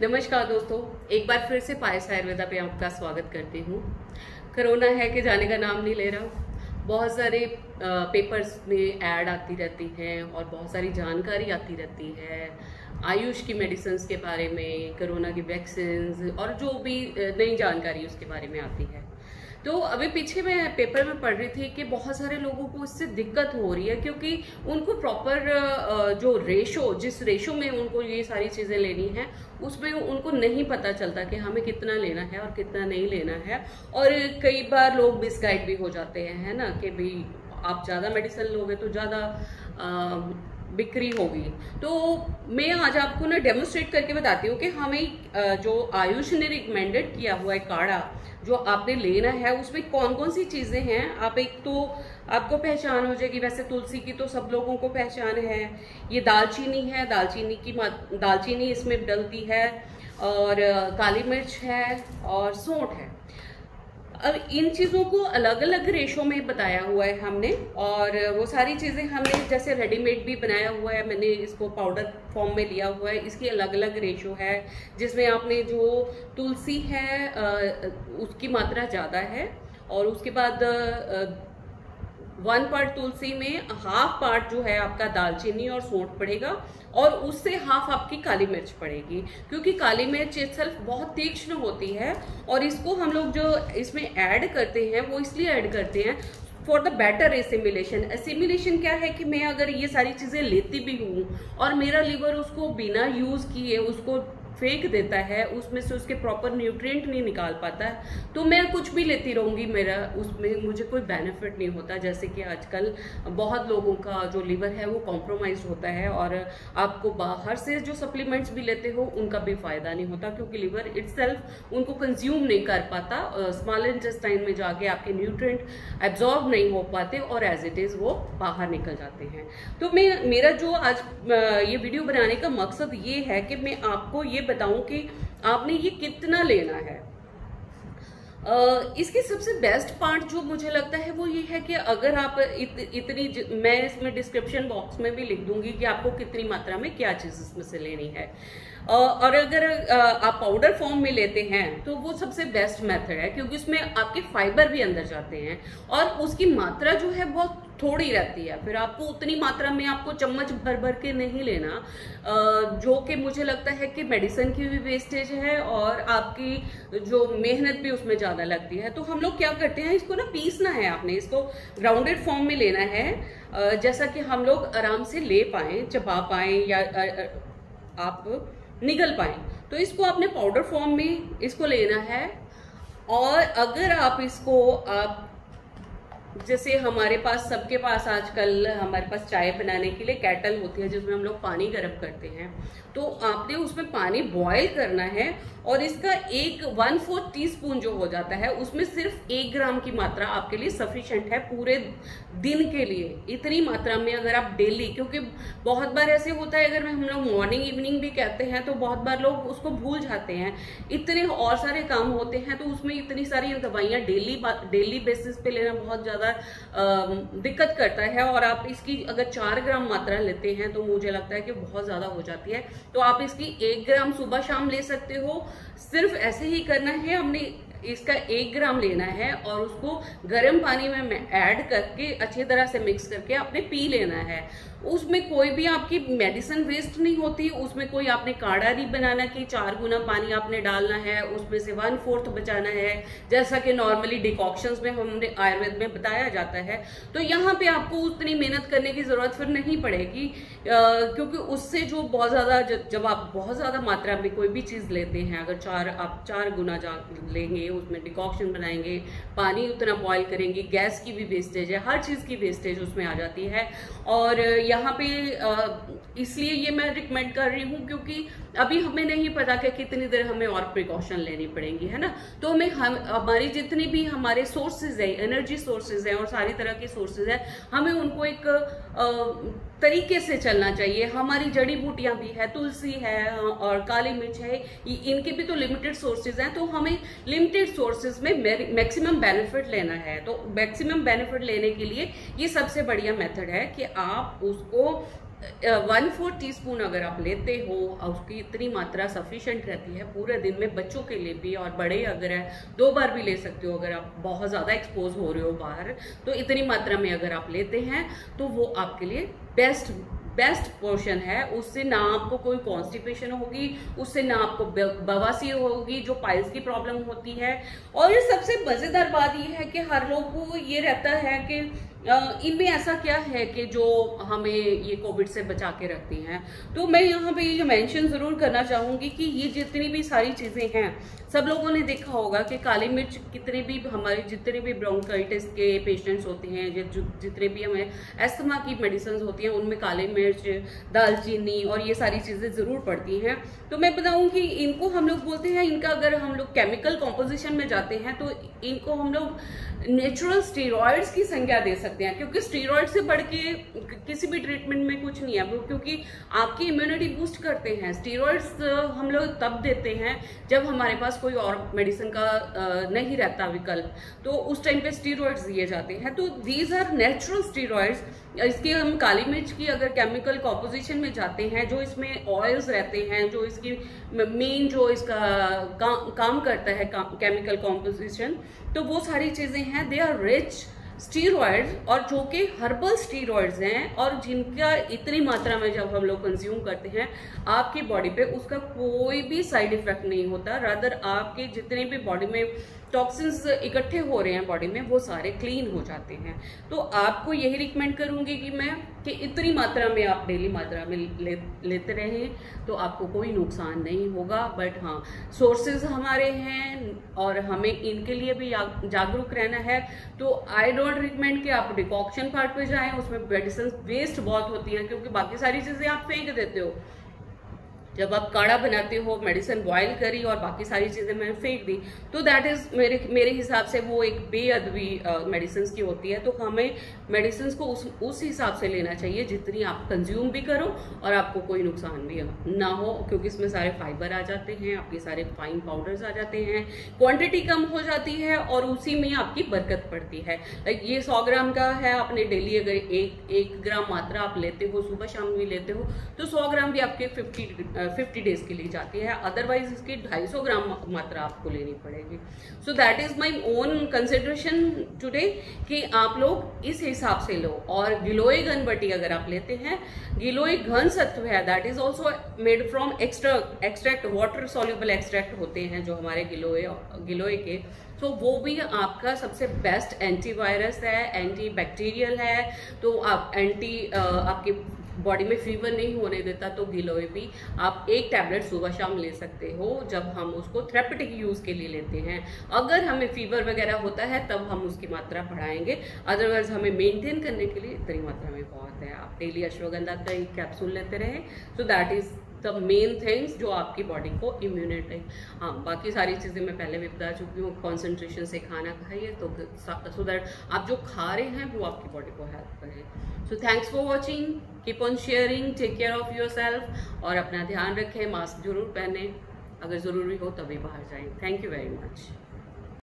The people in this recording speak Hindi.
नमस्कार दोस्तों, एक बार फिर से पायस आयुर्वेदा पे आपका स्वागत करती हूँ। कोरोना है कि जाने का नाम नहीं ले रहा। बहुत सारे पेपर्स में ऐड आती रहती हैं और बहुत सारी जानकारी आती रहती है आयुष की मेडिसिन्स के बारे में, कोरोना की वैक्सीन और जो भी नई जानकारी उसके बारे में आती है। तो अभी पीछे मैं पेपर में पढ़ रही थी कि बहुत सारे लोगों को इससे दिक्कत हो रही है क्योंकि उनको प्रॉपर जो जिस रेशो में उनको ये सारी चीज़ें लेनी है उसमें उनको नहीं पता चलता कि हमें कितना लेना है और कितना नहीं लेना है। और कई बार लोग मिसगाइड भी हो जाते हैं, है ना, कि भाई आप ज़्यादा मेडिसिन लोगे तो ज़्यादा बिक्री होगी। तो मैं आज आपको ना डेमोन्स्ट्रेट करके बताती हूँ कि हमें जो आयुष ने रिकमेंडेड किया हुआ है काढ़ा जो आपने लेना है उसमें कौन कौन सी चीज़ें हैं। आप एक तो आपको पहचान हो जाएगी, वैसे तुलसी की तो सब लोगों को पहचान है। ये दालचीनी है, दालचीनी इसमें डलती है और काली मिर्च है और सौंठ है। अब इन चीज़ों को अलग अलग रेशो में बताया हुआ है हमने, और वो सारी चीज़ें हमने जैसे रेडीमेड भी बनाया हुआ है, मैंने इसको पाउडर फॉर्म में लिया हुआ है। इसकी अलग अलग रेशो है जिसमें आपने जो तुलसी है उसकी मात्रा ज़्यादा है और उसके बाद 1 पार्ट तुलसी में हाफ पार्ट जो है आपका दालचीनी और सौंठ पड़ेगा और उससे हाफ आपकी काली मिर्च पड़ेगी, क्योंकि काली मिर्च इटसेल्फ बहुत तीक्ष्ण होती है। और इसको हम लोग जो इसमें ऐड करते हैं वो इसलिए ऐड करते हैं for the better assimilation. Assimilation क्या है कि मैं अगर ये सारी चीज़ें लेती भी हूँ और मेरा लिवर उसको बिना यूज़ किए उसको फेंक देता है, उसमें से उसके प्रॉपर न्यूट्रिएंट नहीं निकाल पाता है, तो मैं कुछ भी लेती रहूँगी, मेरा उसमें मुझे कोई बेनिफिट नहीं होता। जैसे कि आजकल बहुत लोगों का जो लिवर है वो कॉम्प्रोमाइज होता है और आपको बाहर से जो सप्लीमेंट्स भी लेते हो उनका भी फायदा नहीं होता, क्योंकि लिवर इटसेल्फ उनको कंज्यूम नहीं कर पाता। स्मॉल इंटेस्टाइन में जाके आपके न्यूट्रिएंट एब्जॉर्ब नहीं हो पाते और एज इट इज़ वो बाहर निकल जाते हैं। तो मेरा जो आज ये वीडियो बनाने का मकसद ये है कि मैं आपको ये बताऊं कि आपने ये कितना लेना है। इसकी सबसे बेस्ट पार्ट जो मुझे लगता है वो ये है कि अगर आप मैं इसमें डिस्क्रिप्शन बॉक्स में भी लिख दूंगी कि आपको कितनी मात्रा में क्या चीज़ इसमें से लेनी है। और अगर आप पाउडर फॉर्म में लेते हैं तो वो सबसे बेस्ट मेथड है, क्योंकि उसमें आपके फाइबर भी अंदर जाते हैं और उसकी मात्रा जो है बहुत थोड़ी रहती है। फिर आपको उतनी मात्रा में आपको चम्मच भर भर के नहीं लेना, जो कि मुझे लगता है कि मेडिसिन की भी वेस्टेज है और आपकी जो मेहनत भी उसमें ज़्यादा लगती है। तो हम लोग क्या करते हैं, इसको ना पीसना है, आपने इसको ग्राउंडेड फॉर्म में लेना है, जैसा कि हम लोग आराम से ले पाएँ, चबा पाएँ या आप निगल पाएँ। तो इसको आपने पाउडर फॉर्म में इसको लेना है। और अगर आप इसको जैसे हमारे पास सबके पास आजकल हमारे पास चाय बनाने के लिए केटल होती है जिसमें हम लोग पानी गर्म करते हैं, तो आपने उसमें पानी बॉयल करना है और इसका 1/4 टीस्पून जो हो जाता है उसमें सिर्फ 1 ग्राम की मात्रा आपके लिए सफिशिएंट है पूरे दिन के लिए। इतनी मात्रा में अगर आप डेली, क्योंकि बहुत बार ऐसे होता है अगर हम लोग मॉर्निंग इवनिंग भी कहते हैं तो बहुत बार लोग उसको भूल जाते हैं, इतने और सारे काम होते हैं, तो उसमें इतनी सारी दवाइयाँ डेली बेसिस पे लेना बहुत ज़्यादा दिक्कत करता है। और आप इसकी अगर 4 ग्राम मात्रा लेते हैं तो मुझे लगता है कि बहुत ज़्यादा हो जाती है। तो आप इसकी 1 ग्राम सुबह शाम ले सकते हो, सिर्फ ऐसे ही करना है। हमने इसका 1 ग्राम लेना है और उसको गर्म पानी में ऐड करके अच्छी तरह से मिक्स करके आपने पी लेना है। उसमें कोई भी आपकी मेडिसिन वेस्ट नहीं होती, उसमें कोई आपने काढ़ा नहीं बनाना कि 4 गुना पानी आपने डालना है, उसमें से 1/4 बचाना है, जैसा कि नॉर्मली डिकॉक्शंस में हमने आयुर्वेद में बताया जाता है। तो यहाँ पे आपको उतनी मेहनत करने की जरूरत फिर नहीं पड़ेगी, क्योंकि उससे जो बहुत ज़्यादा जब आप बहुत ज़्यादा मात्रा में कोई भी चीज़ लेते हैं, अगर आप 4 गुना लेंगे, उसमें डिकॉक्शन बनाएंगे, पानी उतना बॉयल करेंगे, गैस की भी वेस्टेज है, हर चीज़ की वेस्टेज उसमें आ जाती है। और यहाँ पे इसलिए ये मैं रिकमेंड कर रही हूँ क्योंकि अभी हमें नहीं पता कि कितनी देर हमें और प्रिकॉशन लेनी पड़ेंगी, है ना। तो हमारी जितनी भी हमारे सोर्सेज है, एनर्जी सोर्सेज है और सारी तरह के सोर्सेज है, हमें उनको एक तरीके से चलना चाहिए। हमारी जड़ी बूटियां भी है, तुलसी है और काली मिर्च है, इनके भी तो लिमिटेड सोर्सेज हैं, तो हमें लिमिटेड सोर्सेज में मैक्सिमम बेनिफिट लेना है। तो मैक्सिमम बेनिफिट लेने के लिए ये सबसे बढ़िया मेथड है कि आप उसको 1/4 टीस्पून अगर आप लेते हो और उसकी इतनी मात्रा सफिशिएंट रहती है पूरे दिन में, बच्चों के लिए भी, और बड़े अगर है 2 बार भी ले सकते हो अगर आप बहुत ज़्यादा एक्सपोज हो रहे हो बाहर, तो इतनी मात्रा में अगर आप लेते हैं तो वो आपके लिए बेस्ट पोर्शन है। उससे ना आपको कोई कॉन्स्टिपेशन होगी, उससे ना आपको बवासीर होगी जो पाइल्स की प्रॉब्लम होती है। और सबसे मजेदार बात ये है कि हर लोग को ये रहता है कि इनमें ऐसा क्या है कि जो हमें ये कोविड से बचा के रखती हैं। तो मैं यहाँ पे ये मेंशन जरूर करना चाहूंगी कि ये जितनी भी सारी चीजें हैं, सब लोगों ने देखा होगा कि काली मिर्च, कितने भी हमारे जितने भी ब्रोंकाइटिस के पेशेंट्स होते हैं, जितने भी हमें एस्थमा की मेडिसिन होती हैं, उनमें काली मिर्च, दालचीनी और ये सारी चीजें जरूर पड़ती हैं। तो मैं बताऊं कि इनको हम लोग बोलते हैं, इनका अगर हम लोग केमिकल कॉम्पोजिशन में जाते हैं तो इनको हम लोग नेचुरल स्टेरॉइड्स की संज्ञा दे सकते हैं, क्योंकि स्टेरॉइड से बढ़ के किसी भी ट्रीटमेंट में कुछ नहीं है, क्योंकि आपकी इम्यूनिटी बूस्ट करते हैं। स्टेरॉइड्स हम लोग तब देते हैं जब हमारे पास कोई और मेडिसिन का नहीं रहता विकल्प, तो उस टाइम पे स्टेरॉइड्स दिए जाते हैं। तो दीज आर नेचुरल स्टेरॉइड्स। इसके हम काली मिर्च की अगर केमिकल कॉम्पोजिशन में जाते हैं, जो इसमें ऑयल्स रहते हैं, जो इसकी मेन जो इसका काम करता है केमिकल कॉम्पोजिशन, तो वो सारी चीजें हैं, दे आर रिच स्टीरॉइड्स, और जो कि हर्बल स्टीरॉइड्स हैं, और जिनका इतनी मात्रा में जब हम लोग कंज्यूम करते हैं आपकी बॉडी पे उसका कोई भी साइड इफेक्ट नहीं होता। रादर आपके जितने भी बॉडी में टॉक्सिन्स इकट्ठे हो रहे हैं बॉडी में, वो सारे क्लीन हो जाते हैं। तो आपको यही रिकमेंड करूंगी कि मैं कि इतनी मात्रा में आप डेली मात्रा में लेते रहें तो आपको कोई नुकसान नहीं होगा। बट हाँ, सोर्सेज हमारे हैं और हमें इनके लिए भी जागरूक रहना है। तो आई डोंट रिकमेंड कि आप डिकॉक्शन पार्ट पे जाएं, उसमें मेडिसिन वेस्ट बहुत होती हैं, क्योंकि बाकी सारी चीजें आप फेंक देते हो। जब आप काढ़ा बनाते हो, मेडिसिन बॉयल करी और बाकी सारी चीजें मैंने फेंक दी, तो दैट इज मेरे हिसाब से वो एक बेअदबी मेडिसिन की होती है। तो हमें मेडिसिन को उस हिसाब से लेना चाहिए जितनी आप कंज्यूम भी करो और आपको कोई नुकसान भी ना हो, क्योंकि इसमें सारे फाइबर आ जाते हैं, आपके सारे फाइन पाउडर्स आ जाते हैं, क्वांटिटी कम हो जाती है और उसी में आपकी बरकत पड़ती है। लाइक ये 100 ग्राम का है, आपने डेली अगर 1 ग्राम मात्रा आप लेते हो, सुबह शाम भी लेते हो, तो 100 ग्राम भी आपके 50 डेज के लिए जाती है। अदरवाइज इसकी 250 ग्राम मात्रा आपको लेनी पड़ेगी। So that is my own consideration today कि आप लोग इस हिसाब से लो। और गिलोय घनबटी अगर आप लेते हैं, गिलोय घन सत्व है, that is also made from extract, water soluble extract होते हैं जो हमारे गिलोय के, तो वो भी आपका सबसे बेस्ट एंटीवायरस है, एंटी बैक्टीरियल है। तो आप आपकी बॉडी में फीवर नहीं होने देता। तो गिलोय भी आप 1 टैबलेट सुबह शाम ले सकते हो जब हम उसको थेरेपेटिक यूज के लिए लेते हैं। अगर हमें फीवर वगैरह होता है तब हम उसकी मात्रा बढ़ाएंगे, अदरवाइज हमें मेंटेन करने के लिए इतनी मात्रा में बहुत है। आप डेली अश्वगंधा का 1 कैप्सूल लेते रहे, so that is the main things जो आपकी बॉडी को इम्यूनिटी। हाँ, बाकी सारी चीज़ें मैं पहले भी बता चुकी हूँ। कॉन्सेंट्रेशन से खाना खाइए तो सो दैट आप जो खा रहे हैं वो आपकी बॉडी को हेल्प करे। So thanks for watching, keep on sharing, take care of yourself और अपना ध्यान रखें, मास्क जरूर पहने, अगर ज़रूरी हो तभी बाहर जाएं। Thank you very much.